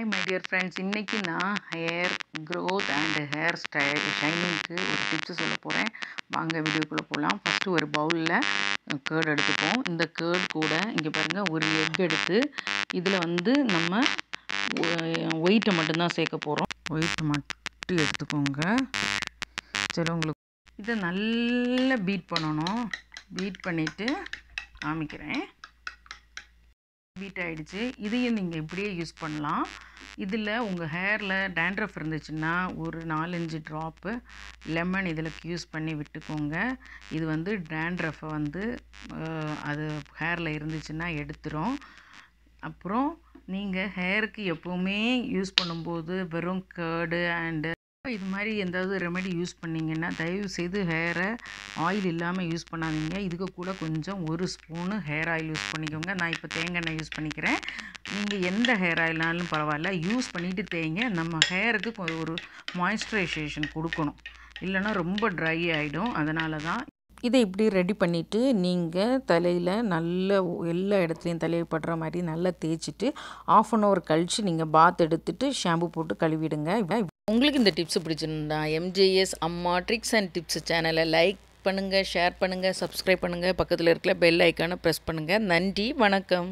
Hi my dear friends, இன்றைக்கி நான் hair growth and hair ஷைனிங்க்கு ஒரு டிப்ஸ் சொல்ல போகிறேன். வாங்க வீடியோக்குள்ளே போகலாம். ஃபஸ்ட்டு ஒரு பவுலில் கேர்ட் எடுத்துப்போம். இந்த கேர்ட் கூட இங்கே பாருங்கள் ஒரு எக் எடுத்து இதில் நம்ம ஒயிட்டை மட்டும்தான் சேர்க்க போகிறோம். ஒயிட்டை மட்டும் எடுத்துக்கோங்க. சரி, உங்களுக்கு இதை நல்லா பீட் பண்ணணும். பீட் பண்ணிவிட்டு காமிக்கிறேன். பீட் ஆகிடுச்சு. இதையும் நீங்கள் இப்படியே யூஸ் பண்ணலாம். இதில் உங்கள் ஹேரில் டேண்ட்ரஃப் இருந்துச்சுன்னா ஒரு 4-5 ட்ராப்பு லெமன் இதில் யூஸ் பண்ணி விட்டுக்கோங்க. இது டேண்ட்ரஃபை அது ஹேரில் இருந்துச்சுன்னா எடுத்துரும். அப்புறம் நீங்கள் ஹேருக்கு எப்போவுமே யூஸ் பண்ணும்போது வெறும் கேர்டு அண்டு இது மாதிரி எதாவது ரெமெடி யூஸ் பண்ணிங்கன்னா தயவுசெய்து ஹேரை ஆயில் இல்லாமல் யூஸ் பண்ணாதீங்க. இதுக்கு கூட கொஞ்சம் 1 ஸ்பூனு ஹேர் ஆயில் யூஸ் பண்ணிக்கோங்க. நான் இப்போ தேங்காய் எண்ணெய் யூஸ் பண்ணிக்கிறேன். நீங்கள் எந்த ஹேர் ஆயில்னாலும் பரவாயில்ல, யூஸ் பண்ணிவிட்டு தேய்ங்க. நம்ம ஹேருக்கு ஒரு மாய்ஸ்சரைசேஷன் கொடுக்கணும், இல்லைன்னா ரொம்ப ட்ரை ஆகிடும். அதனால தான் இதை இப்படி ரெடி பண்ணிவிட்டு நீங்கள் தலையில் நல்ல எல்லா இடத்துலையும் தலையை படுற மாதிரி நல்லா தேய்ச்சிட்டு 1/2 hour கழித்து நீங்கள் பாத் எடுத்துகிட்டு ஷாம்பு போட்டு கழுவிடுங்க. உங்களுக்கு இந்த டிப்ஸ் பிடிச்சிருந்தா எம்ஜேஎஸ் அம்மா ட்ரிக்ஸ் அண்ட் டிப்ஸ் சேனலை லைக் பண்ணுங்கள், ஷேர் பண்ணுங்கள், சப்ஸ்கிரைப் பண்ணுங்கள். பக்கத்தில் இருக்கிற பெல் ஐக்கானை ப்ரெஸ் பண்ணுங்கள். நன்றி, வணக்கம்.